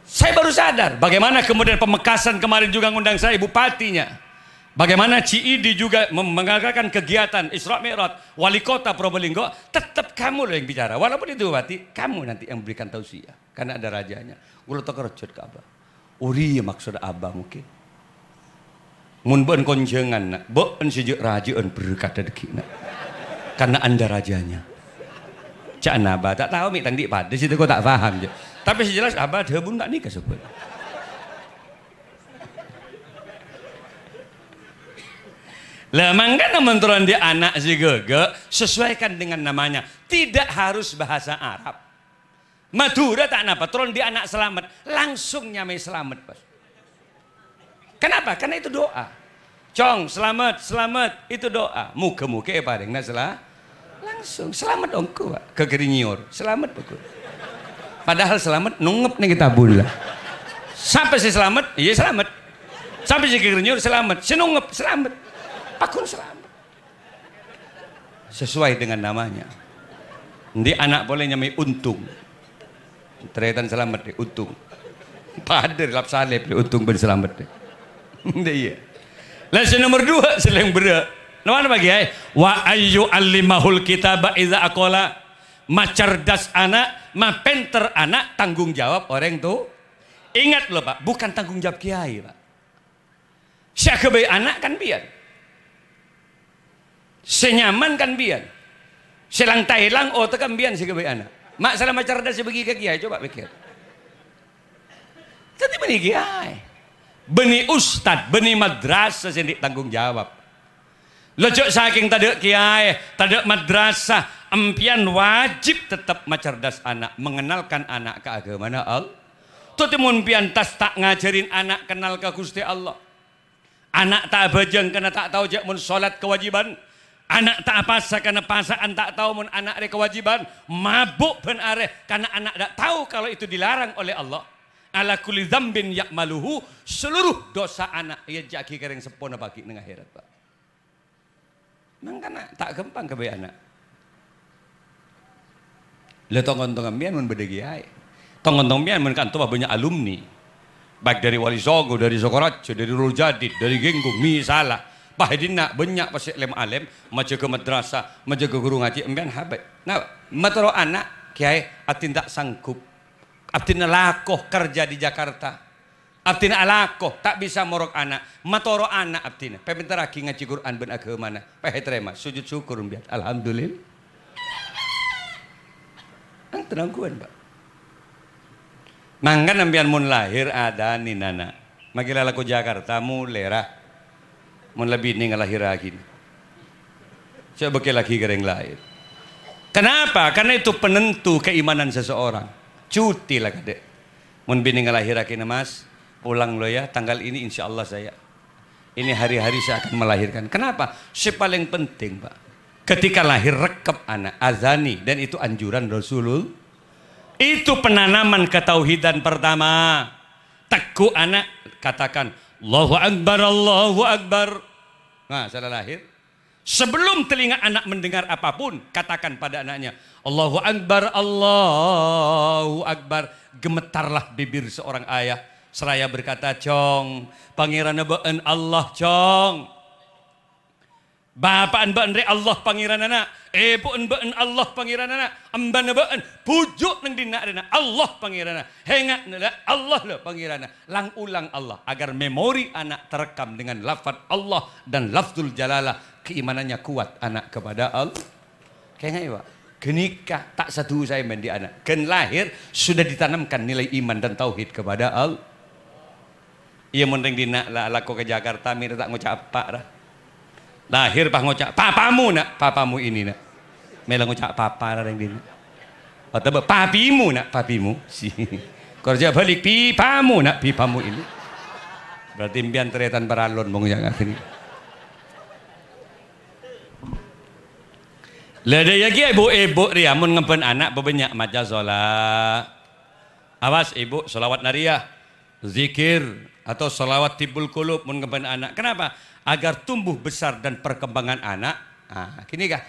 Saya baru sadar bagaimana kemudian Pemekasan kemarin juga ngundang saya bupatinya. Bagaimana CID juga mengadakan kegiatan Isra Mi'raj, wali kota Probolinggo, tetap kamu loh yang bicara. Walaupun itu bupati, kamu nanti yang memberikan tausiah karena ada rajanya. Gue letak kerjot ke abah. Uri maksud abah mungkin. Mun ben konjengan nak, ben sejak raja en berkata deki nak. Karena Anda rajanya. Cak abah tak tahu mitang di pada situ kau tak paham je. Tapi sejelas abah dia pun tak nikah sebut. Lah mangkana menturan dia anak si gege sesuaikan dengan namanya. Tidak harus bahasa Arab. Madura tak napa turun dia anak selamat langsung nyamai selamat pas. Kenapa? Karena itu doa. Cong, selamat, selamat, itu doa. Muka-muka paling nah salah. Langsung selamat dong ku, ke keringior. Selamat pokok. Padahal selamat nungep nih kita bulan. Sampai si selamat, iya selamat. Sampai si keringior selamat, si nungep selamat. Pakun selamat. Sesuai dengan namanya. Di anak boleh nyamai untung. Teriatan selamat deh, untung. Pader lap salib deh, untung berselamat deh. Iya. Lesson nomor 2 seleng berat. Nama bagi wa ayyu allimahul kitaba idza aqala. Ma cerdas anak, ma pinter anak, tanggung jawab orang tuh. Ingat loh Pak, bukan tanggung jawab kiai Pak. Syakebe anak kan biar. Senyaman kan biar. Selang tailang oh tekan biar syakebe anak. Mak selama cerdas sebagi ke kiai coba pikir. Jadi beni kiai. Beni ustad, beni madrasah sendiri tanggung jawab. Lejok saking tadi kiai, tadi madrasah, empian wajib tetap macerdas anak, mengenalkan anak ke agama Allah. Tutimun pian tas tak ngajarin anak kenal ke Gusti Allah. Anak tak bajang karena tak tahu jak mun salat kewajiban. Anak tak pasa karena pasaan tak tahu mun anak ada kewajiban. Mabuk ben areh karena anak tak tahu kalau itu dilarang oleh Allah. Ala kulli dzambin ya'maluhu, seluruh dosa anak ya jaki kereng sepona bagi nang akhirat Pak. Mangkana tak gampang ke anak. Le tongon-tongon mian mun bede kiai. Tongon-tongon mian mun kan banyak alumni. Baik dari Wali Songo, dari Sokorajo, dari Nurul Jadid, dari Genggung, misalah. Pahedina banyak pasik lem alem, majaga madrasah, majaga guru ngaji empian habet. Nah, matro anak Kiai, atin tak sanggup. Atin lakoh kerja di Jakarta. Atin lakoh tak bisa morok anak. Matoro anak atin. Peminta lagi ngaji Quran ben agama mana. Pahe terima sujud syukur biar. Alhamdulillah. Tenang kuan, Pak. Mangkan ambian mun lahir ada ni nana. Magila laku Jakarta mulera. Mun lebih ni ngalahir lagi. Saya bakal lagi gereng lahir. Kenapa? Karena itu penentu keimanan seseorang. Cuti lah kadek. Mun bini ngalahir lagi mas, pulang lo ya. Tanggal ini insya Allah saya. Ini hari-hari saya akan melahirkan. Kenapa? Paling penting Pak. Ketika lahir rekep anak azani dan itu anjuran Rasulullah. Itu penanaman ketauhidan pertama. Teguh anak katakan Allahu Akbar, Allahu Akbar. Nah, salah lahir. Sebelum telinga anak mendengar apapun, katakan pada anaknya Allahu Akbar, Allahu Akbar. Gemetarlah bibir seorang ayah seraya berkata, "Cong, pangeran beun Allah, Cong. Bapak beun re Allah pangeran anak, ibu beun Allah pangeran anak, amban beun pujuk nang dina dina Allah pangeran anak. Hengat Allah le pangeran anak." Lang ulang Allah agar memori anak terekam dengan lafaz Allah dan lafzul jalalah. Keimanannya kuat anak kepada Allah. Kayaknya Pak, genikah tak satu saya di anak. Gen lahir sudah ditanamkan nilai iman dan tauhid kepada Allah. Ia mending dina laku ke Jakarta mir tak ngucap apa dah. Lahir pak ngucap papamu nak, papamu ini nak. Mela ngucap papa dah yang dina. Atau papimu nak, papimu. Si kerja balik pipamu nak, pipamu ini. Berarti impian teretan beralon mong yang akhirnya. Lada lagi ibu-ibu ria mun ngempen anak bebanyak maca sholat. Awas ibu sholawat nariyah, zikir atau sholawat tibul kulub mun ngempen anak. Kenapa? Agar tumbuh besar dan perkembangan anak. Nah, kini kah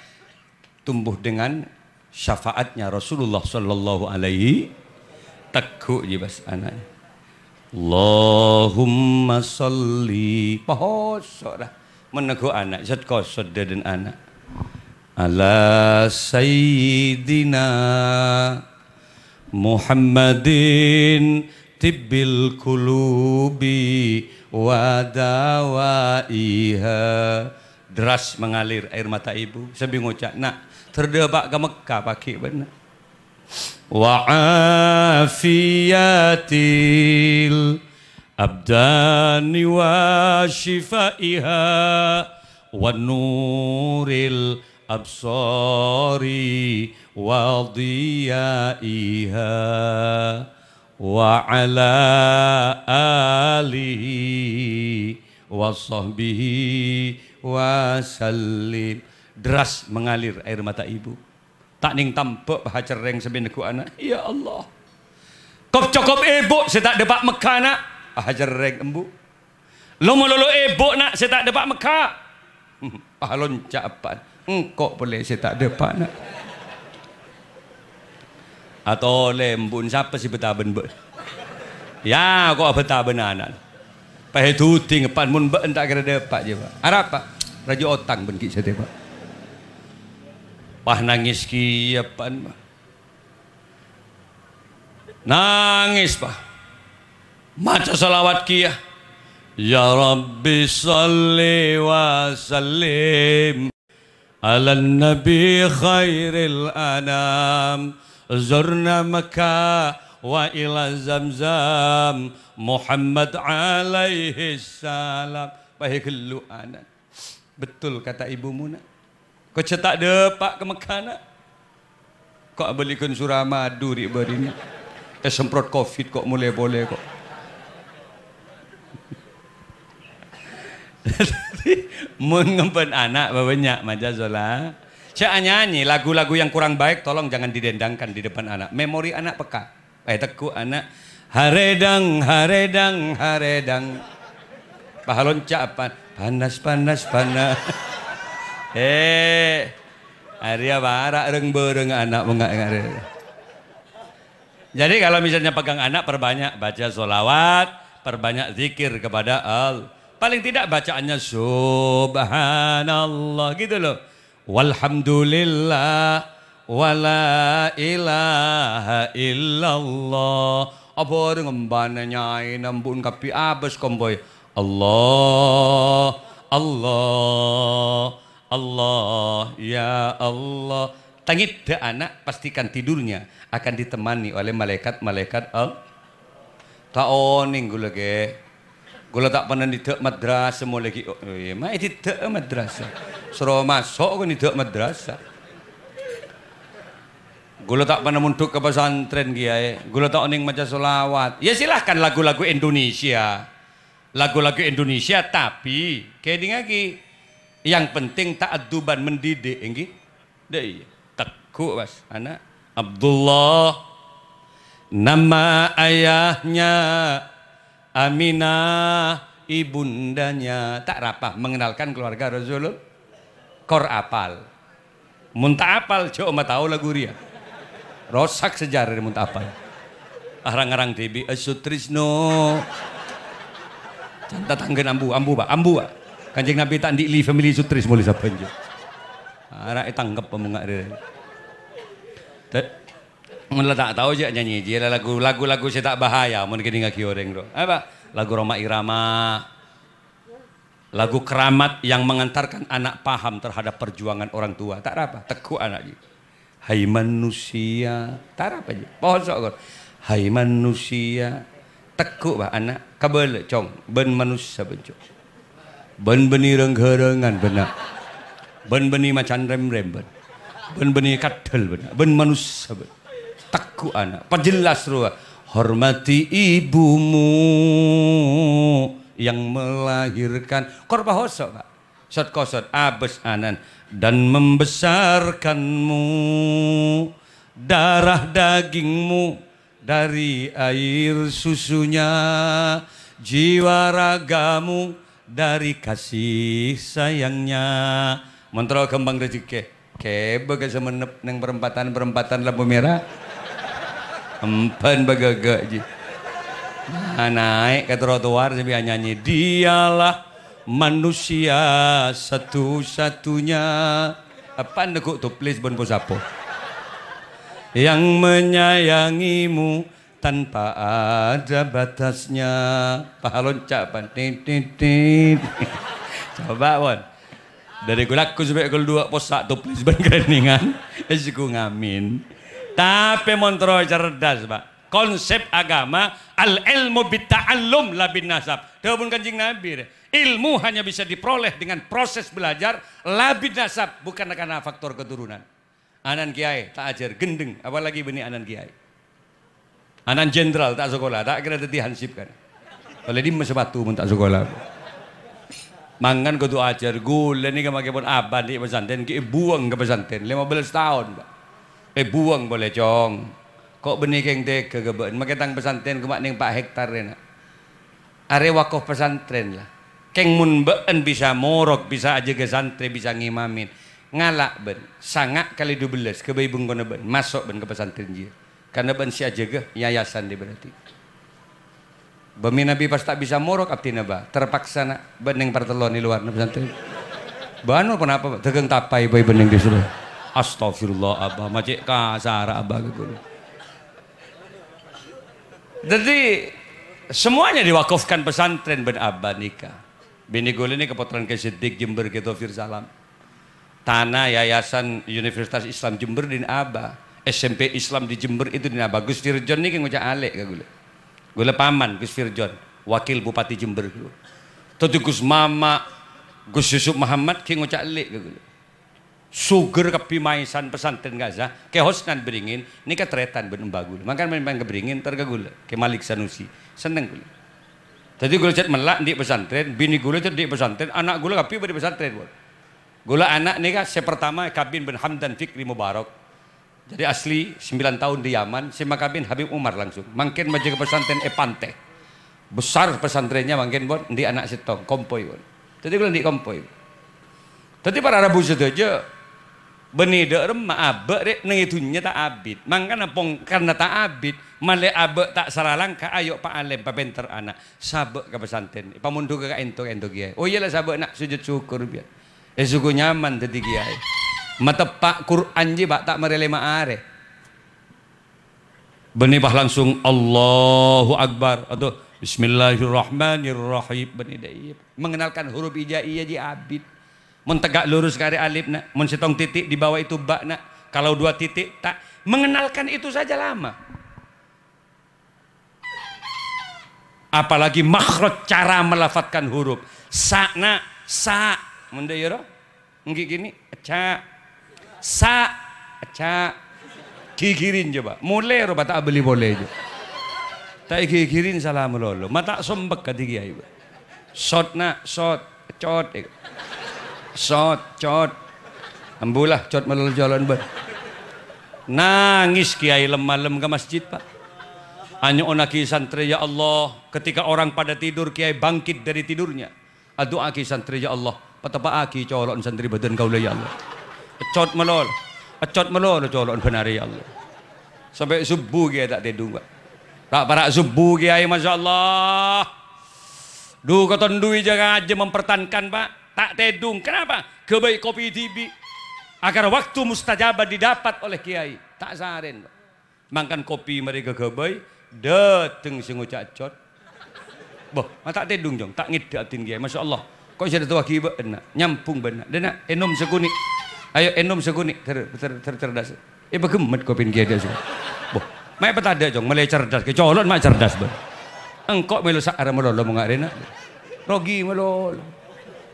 tumbuh dengan syafaatnya Rasulullah sallallahu alaihi teguh jibas anaknya. Allahumma sholli pohosok dah meneguh anak zat kosod dan anak. Ala sayyidina Muhammadin tibbil kulubi wa dawaiha. Deras mengalir air mata ibu sambil ngucap, nak terdebak ke Mekah pakai benar. Wa afiyatil abdani wa shifaiha wa nuril absari wa diyaiha wa ala alihi wa sahbihi wa sallim. Deras mengalir air mata ibu. Tak ning tampak hacereng sebeneku anak. Ya Allah. Kop cokop ibu saya tak dapat Mekah nak. Hacereng embu. Lolo ibu nak saya tak dapat Mekah. Pahalon capan. Engkau boleh saya tak dapat nak. Atau lembun siapa si betaben be. Ya kok betaben anak. Pahe tuting pan mun be tak kira dapat je Pak. Harap Pak. Raja otang ben ki saya Pak. Wah nangis ki ya pan Pak. Nangis Pak. Maca salawat ki ya. Ya Rabbi salli wa sallim ala nabi khairil anam. Zurna Makkah wa ila Zamzam Muhammad alaihi salam. Pahe gelu anak. Betul kata ibumu nak. Kau cetak depak ke Mekah nak. Kau belikan surah madu ri berini. Semprot covid kok mulai boleh kok. Mun ngempen anak banyak maja zola. Saya nyanyi lagu-lagu yang kurang baik tolong jangan didendangkan di depan anak. Memori anak peka. Teku anak haredang haredang haredang. Pahalon capan panas panas panas. Arya barak reng bereng anak menggak. Jadi kalau misalnya pegang anak perbanyak baca sholawat, perbanyak zikir kepada Allah. Paling tidak bacaannya subhanallah gitu loh. Walhamdulillah wala ilaha illallah. Apa ngembane nyai nambun kapi abes komboy. Allah, Allah, Allah, ya Allah. Tangit de anak pastikan tidurnya akan ditemani oleh malaikat-malaikat tak oning gula ge. Gula tak pernah di dek madrasah mau lagi. Oh iya, mah di dek madrasah. Suruh masuk kan di dek madrasah. Gula tak pernah muntuk ke pesantren kiai. Gula tak oning maca solawat. Ya silahkan lagu-lagu Indonesia. Lagu-lagu Indonesia tapi kayak lagi. Yang penting ta'adduban mendidik nggih. Deh teku Mas anak Abdullah nama ayahnya Aminah ibundanya tak rapah mengenalkan keluarga Rasulullah kor apal muntah apal coba tahu lagu ria rosak sejarah muntah apal arang-arang TV Sutrisno cantat tanggen ambu pak Kanjeng Nabi tak di family Sutris mulai siapa aja anak tanggap pemungak dia Mula tak tahu je nyanyi je lagu-lagu saya tak bahaya mungkin nggak kioreng bro. Apa? Lagu Roma Irama. Lagu keramat yang mengantarkan anak paham terhadap perjuangan orang tua. Tak apa, teguh anak je. Hai manusia, tak apa je. Pohon kor. Hai manusia, teguh bah anak. Kabel cong, ben manusia bencong. Ben beni renggerengan benak. Ben beni macan rem-rem ben. Ben beni kadel benak. Ben manusia ben. Teguh anak, perjelas ruah. Hormati ibumu yang melahirkan. Korba hosok pak. Sot kosot abes anan dan membesarkanmu darah dagingmu dari air susunya jiwa ragamu dari kasih sayangnya. Mentro kembang rezeki. Kebe semenep neng perempatan lampu merah. Empan bagagak je. Nah, naik ke trotoar sambil nyanyi. Dialah manusia satu-satunya. Apaan nekuk tuh please bon posapo. Yang menyayangimu tanpa ada batasnya. Pahalon capan. Coba bon. Dari gulaku sampai kedua posak tuh please bon kereningan. Esiku ngamin. Tapi montro cerdas pak. Konsep agama al ilmu bitta'allum la bin nasab. Dawun Kanjeng Nabi. Ilmu hanya bisa diperoleh dengan proses belajar la bin nasab, bukan karena faktor keturunan. Anan kiai tak ajar gendeng, apalagi benih anan kiai. Anan jenderal tak sekolah, tak kira tadi hansip kan. Oleh di mesebatu pun tak sekolah. Mangan kudu ajar gula ni kemakai pun abad di pesantren, ki buang ke pesantren 15 tahun pak. Buang boleh cong. Kok benih keng dek kegeben. Maketang pesantren kemak ning 4 hektar rena. Are wakoh pesantren lah. Keng mun been bisa morok, bisa aja ke santri, bisa ngimamin. Ngalak ben. Sangak kali 12 ke bayi bungkona ben. Masuk ben ke pesantren dia. Karena ben si aja ke yayasan dia berarti. Bami Nabi pas tak bisa morok abdi naba. Terpaksa nak ben ning partelon di luar pesantren. Banu kenapa? Tegeng tapai bayi bening di sudah. Astagfirullah abah macik kasar abah gitu. Jadi semuanya diwakafkan pesantren ben abah nikah. Bini gue ini keputaran ke Siddiq Jember ke Tofir Salam. Tanah Yayasan Universitas Islam Jember di abah. SMP Islam di Jember itu di abah. Gus Firjon ini kan ngocak alek ke gue. Gue paman Gus Firjon, wakil Bupati Jember gue. Tuh Gus Mama, Gus Yusuf Muhammad ki ngocak alek ke gue. Suger kepimaisan pesantren Gaza ke hosnan beringin ini ketretan ben embagul makan memang keberingin tergagul ke Malik Sanusi seneng gula jadi gula cat melak di pesantren bini gula cat di pesantren anak gula kapi di pesantren gula anak nih kan saya pertama Kabin bin Hamdan Fikri Mubarak jadi asli 9 tahun di Yaman sama Kabin Habib Umar langsung makin maju ke pesantren Epante besar pesantrennya makin bon di anak setong kompoi bon jadi gula di kompoi tadi para Arabu saja benih derem abek rek nang itunya tak abid mangkana pong karena tak abid male abek tak salah langkah ayo pak alem pabenter anak sabek ke pesantren pamundu ke ento kiai oh iyalah sabek nak sujud syukur biar suku nyaman tadi kiai Matepak Quran je bak tak merele maare. Beni bah langsung Allahu Akbar atau Bismillahirrahmanirrahim beni dai. Mengenalkan huruf hijaiyah je abid. Mun tegak lurus kare alif nak, mun setong titik di bawah itu ba nak. Kalau 2 titik tak, mengenalkan itu saja lama. Apalagi makhraj cara melafatkan huruf. Sa nak, sa. Mun da yero. Nggih gini, ca. Sa, ca. Gigirin coba. Mulai ro tak beli boleh je. Tak gigirin salah melolo. Mata sombek kati kiai. Shot nak, shot, cot. Shot, cot. Ambulah cot melolo jalan ber. Nangis kiai malam ke masjid pak. Hanya onaki santri ya Allah. Ketika orang pada tidur kiai bangkit dari tidurnya. Adu aki santri ya Allah. Patapa aki colon santri badan kau ya Allah. Cot melolo. Acot melolo colon benar ya Allah. Sampai subuh kiai tak tidur pak. Tak para subuh kiai masya Allah. Duh koton dui jangan aja mempertahankan pak. Tak tedung. Kenapa? Kebaik kopi tibi. Agar waktu mustajabah didapat oleh kiai. Tak saren. Makan kopi mereka kebaik. Dateng si ngucak cot. Boh, tak tedung jong. Tak ngidatin kiai. Masya Allah. Kau sudah tua kiai benar. Nyampung benar. Dena enom seguni. Ayo enom seguni. Cerdas. Bagemet kopi kiai dia semua. Boh, mai petada jong. Mulai cerdas. Kecolon mai cerdas ber. Engkau melu sakar melolo mengak rena. Rogi melolo.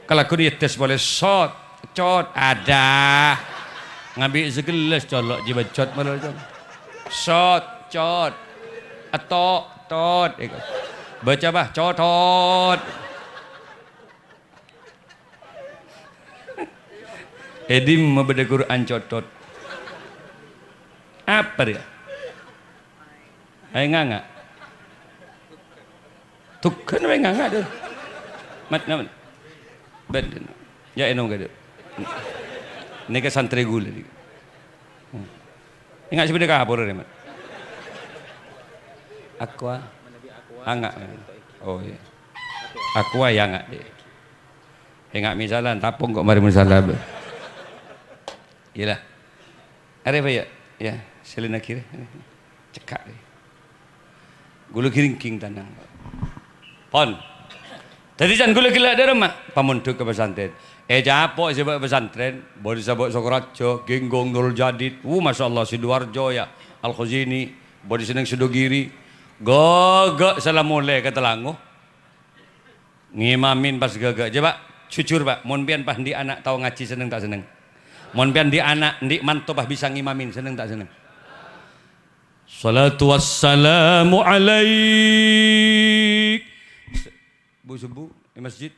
Kalau aku dites boleh shot. Cot ada ngambil segelas colok jibat cot malah jom shot cot atau tot baca bah cotot edim membeda Quran cotot apa dia ayo nganga tuh kan ayo nganga tuh mat naman ben ya enom gede. Ini ke santri gula. Ingat sebenarnya apa orang mat? Aqua, angak. Oh iya. Aqua yang angak deh. Ingat misalan tapung kok mari misalah. Gila. Ada apa ya? Ya, selina kiri. Cekak deh. Gula kiring tanang. Pon. Tadi jangan gula gila ada rumah. Pamuntuk ke pesantren. Japok sebab pesantren, boleh sebab Sokarajo, Genggong, Nurul Jadid, masya Allah Sidoarjo ya, Al Khuzini, boleh seneng Sidogiri, gagak salah mulai kata langu, ngimamin pas gagak, coba jujur pak, mon pian pas di anak tahu ngaji seneng tak seneng, mon pian di anak di mantu pas bisa ngimamin seneng tak seneng. Salatu wassalamu alaik, bu subuh di masjid.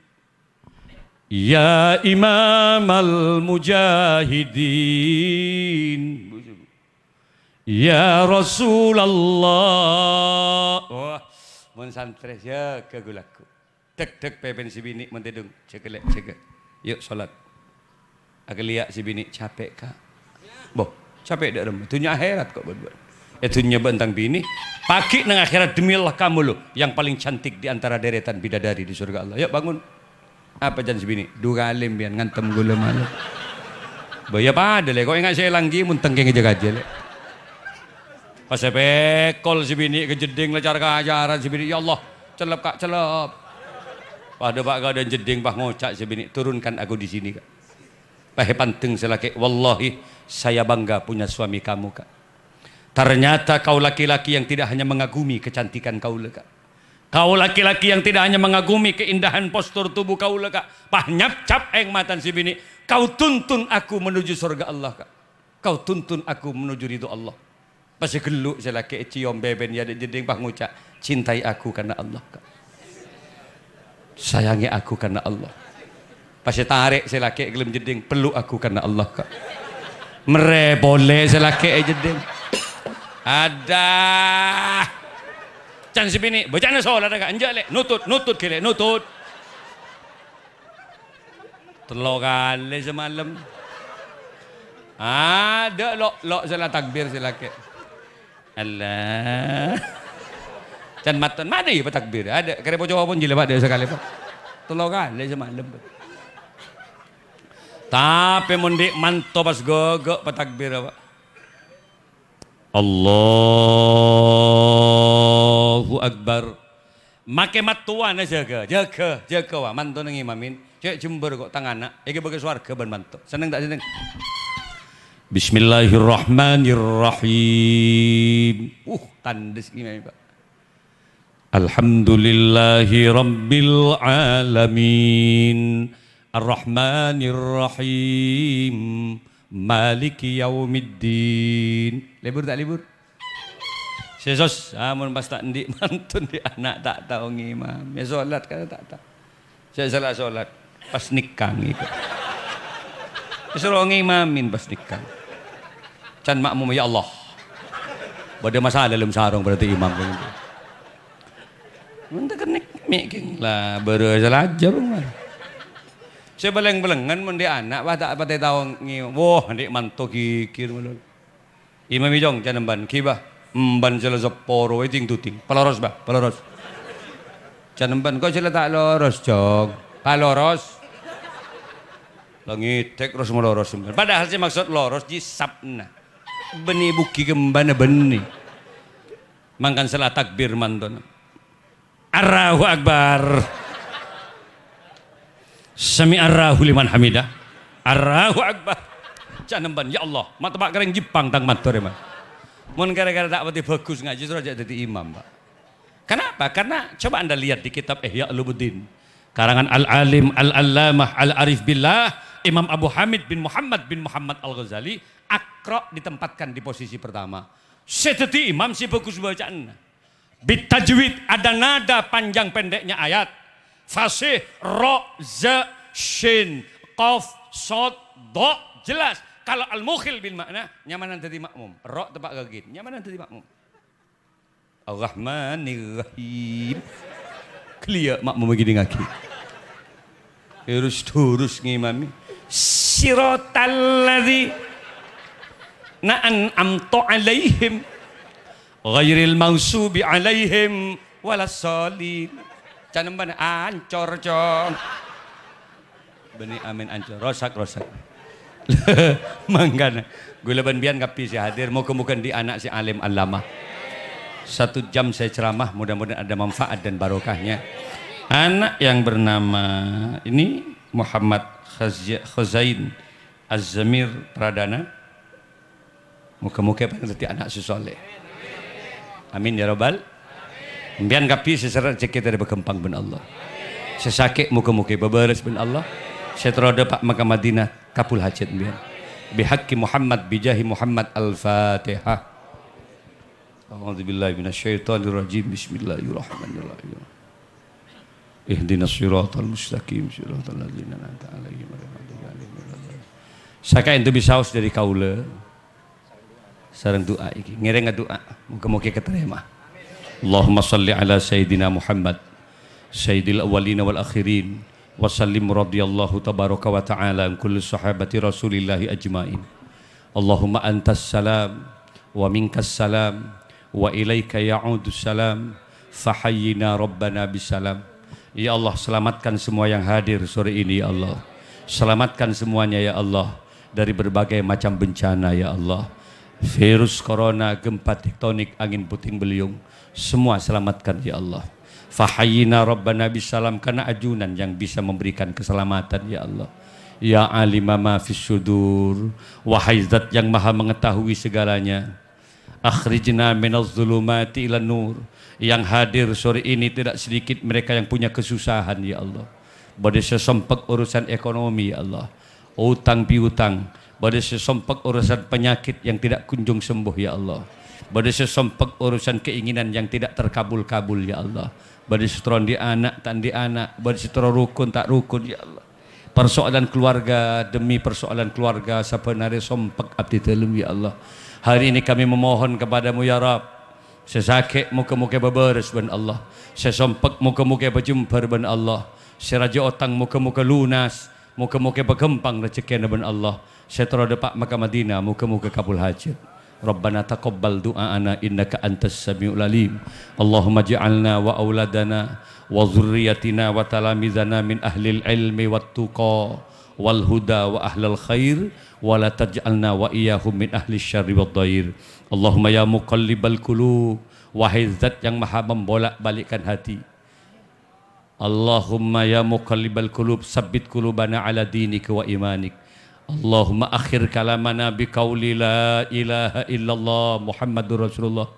Ya Imam al-Mujahidin Ya Rasulullah. Wah, mun santres ya ke gulaku. Dek pepen si bini mun tidung cekelek cekek. Yuk salat. Agak liak si bini capek kak. Boh, capek dak rem. Dunia akhirat kok buat. Dunia bentang bini. Pagi nang akhirat demi Allah kamu lo yang paling cantik di antara deretan bidadari di surga Allah. Yuk bangun. Apa jangan sebini? Dua alim biar ngantem gula malu. Bayar pada le. Kau ingat saya langgi munteng keng aja le. Pas saya pekol sebini kejeding lecar keajaran sebini. Ya Allah, celap kak celap. Pada pak gak ada jeding bah ngocak sebini. Turunkan aku di sini kak. Pahe panteng selaki. Wallahi saya bangga punya suami kamu kak. Ternyata kau laki-laki yang tidak hanya mengagumi kecantikan kau le kak. Kau laki-laki yang tidak hanya mengagumi keindahan postur tubuh kau le kak. Pah nyap cap eng matan si bini. Kau tuntun aku menuju surga Allah kak. Kau tuntun aku menuju ridho Allah. Pasti geluk selaki cium beben ya jeding pah ngucap. Cintai aku karena Allah kak. Sayangi aku karena Allah. Pasti tarik selaki gelem jeding. Peluk aku karena Allah kak. Mere boleh selaki jeding. Ada. Jangan sebini, bacaan soal ada anjak le, nutut kile, nutut. Telur kali semalam. Ada lok salah takbir silake. Allah. Jangan matan, mana ya takbir? Ada, kare pocok pun jilbab ada sekali pak. Telur kali semalam. Tapi mundi manto pas gogok patakbir apa? Allahu Akbar. Make matuan jaga wa manto nang imamin. Cek jember kok tangan nak. Iki bagi swarga ban manto. Seneng tak seneng? Bismillahirrahmanirrahim. Tandes gimana Pak? Alhamdulillahi rabbil alamin. Ar-Rahmanir-Rahim. Maliki yaumiddin. Libur tak libur? Sesos, amun pas tak ndik mantun di anak tak tahu ngimam. Ya salat kan tak tahu. Saya salah salat pas nikah gitu. Disuruh ngimamin pas nikah. Can makmum ya Allah. Bada masalah dalam sarung berarti imam gitu. Mun tak mikir lah baru salah ajar mah. Saya beleng-belengan mun di anak wah tak pati tahu ngimam. Wah, ndik mantu kikir mulun. Imam ijong canemban kibah. Ban jela seporo ting tuting. Paloros bah, paloros. Canemban kok jela tak loros, jong. Paloros. Langit tek terus meloros. Padahal sih maksud loros jisapna. Beni buki kembana beni. Mangkan salah takbir mantun. Allahu Akbar. Sami'allahu liman hamidah. Allahu Akbar. Canemban ya Allah, mata pak kering Jepang tang matur ya, Mas. Mun gara-gara tak pati bagus ngaji terus aja jadi imam, Pak. Kenapa? Karena coba Anda lihat di kitab Ihya Ulumuddin. Karangan Al-Alim Al-Allamah Al-Arif Billah Imam Abu Hamid bin Muhammad Al-Ghazali Aqra ditempatkan di posisi pertama. Sedeti imam si bagus bacaan. Bitajwid ada nada panjang pendeknya ayat. Fasih, ro, za, shin, qaf, sod, do, jelas. Kalau al-mukhil bil makna nyamanan jadi makmum. Ro tepak gagit, nyamanan jadi makmum. Ar-Rahmanir-Rahim. Clear makmum begini ngaki. Terus ngimami. Siratal ladzi na'an'amtu alaihim ghairil maghsubi alaihim walassalin. Canem bana ancor cong. Bani amin ancor rosak. Manggana. Gula ban bian kapi si hadir mau kemukan di anak si alim allamah. 1 jam saya ceramah, mudah-mudahan ada manfaat dan barokahnya. Anak yang bernama ini Muhammad Khuzain Az-Zamir Pradana. Muka-muka pengerti anak susoleh. Amin ya Rabbal. Bian kapi seserat cekit dari berkembang ben Allah. Sesakit muka-muka beberes ben Allah. Seteroda Pak Maka Madinah kapul hajat bian. Bihaqqi Muhammad bijahi Muhammad Al-Fatihah. A'udzubillahi minasyaitonirrajim. Bismillahirrahmanirrahim. Ihdinas siratal mustaqim siratal ladzina an'amta 'alaihim ghairil maghdubi. Saka ente bisa aus dari kaula. Sareng doa iki. Ngereng doa. Muga-muga keterima. Allahumma salli ala sayyidina Muhammad sayyidil awwalin wal akhirin wa sallim radhiyallahu tabaraka wa ta'ala an kulli sahabati rasulillahi ajmain. Allahumma antas salam wa minkas salam wa ilaika ya'udus salam fahayyina rabbana bisalam. Ya Allah, selamatkan semua yang hadir sore ini ya Allah. Selamatkan semuanya ya Allah dari berbagai macam bencana ya Allah. Virus corona, gempa tektonik, angin puting beliung, semua selamatkan ya Allah. Fahayyina rabbana bisalam, karena ajunan yang bisa memberikan keselamatan ya Allah. Ya alima ma fis sudur, wahai zat yang maha mengetahui segalanya. Akhrijna minaz zulumati ilan nur. Yang hadir sore ini tidak sedikit mereka yang punya kesusahan ya Allah. Pada sesempek urusan ekonomi ya Allah, utang piutang. Pada sesempek urusan penyakit yang tidak kunjung sembuh ya Allah. Pada sesempek urusan keinginan yang tidak terkabul-kabul ya Allah. Pada setron di anak tak di anak, pada setron rukun tak rukun ya Allah. Persoalan keluarga demi persoalan keluarga sabenare sompek abdi telum ya Allah. Hari ini kami memohon kepadamu ya Rabb. Sesakit muka-muka beberes ben Allah. Sesompek muka-muka berjumpa ben Allah. Seraja otang muka-muka lunas. Muka-muka berkembang rezeki ben Allah. Setelah Pak Maka Madinah muka-muka kabul hajat. Rabbana taqabbal du'aana innaka antas samiul alim. Allahumma ja'alna wa auladana wa zurriyatina wa talamizana min ahlil ilmi wat tuqa wal huda wa ahlal khair wa la taj'alna wa iyyahum min ahli syarri wad dhair. Allahumma ya muqallibal qulub, wahai zat yang maha membolak-balikkan hati. Allahumma ya muqallibal qulub, sabbit qulubana ala dinika wa imanik. Allahumma akhir kalamana biqauli la ilaha illallah Muhammadur Rasulullah.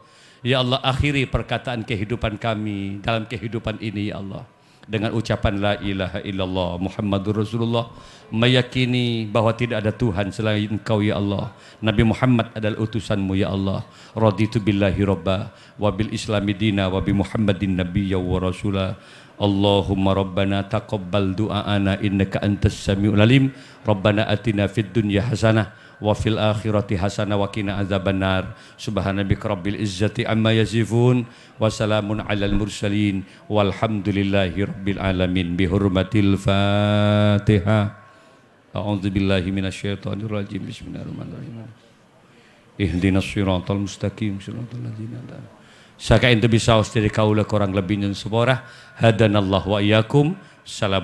Ya Allah, akhiri perkataan kehidupan kami dalam kehidupan ini ya Allah dengan ucapan la ilaha illallah Muhammadur Rasulullah, meyakini bahwa tidak ada Tuhan selain Engkau ya Allah. Nabi Muhammad adalah utusanmu ya Allah. Raditu billahi robba wa bil islami dina wa bi Muhammadin nabiyya wa rasula. Allahumma rabbana taqabbal du'aana innaka antas samiul alim. Rabbana atina fid dunya hasanah wa fil akhirati hasanah wa qina azabannar. Subhanabika rabbil izzati amma yasifun wa salamun alal mursalin walhamdulillahi rabbil alamin. Bi hurmatil Fatihah. A'udzu billahi minasyaitonir rajim. Bismillahirrahmanirrahim. Ihdinas siratal mustaqim siratal ladzina an'amta. Saka ente bisa dari kaula kurang lebihnya seborah. Hadanallahu wa iyyakum. Salam.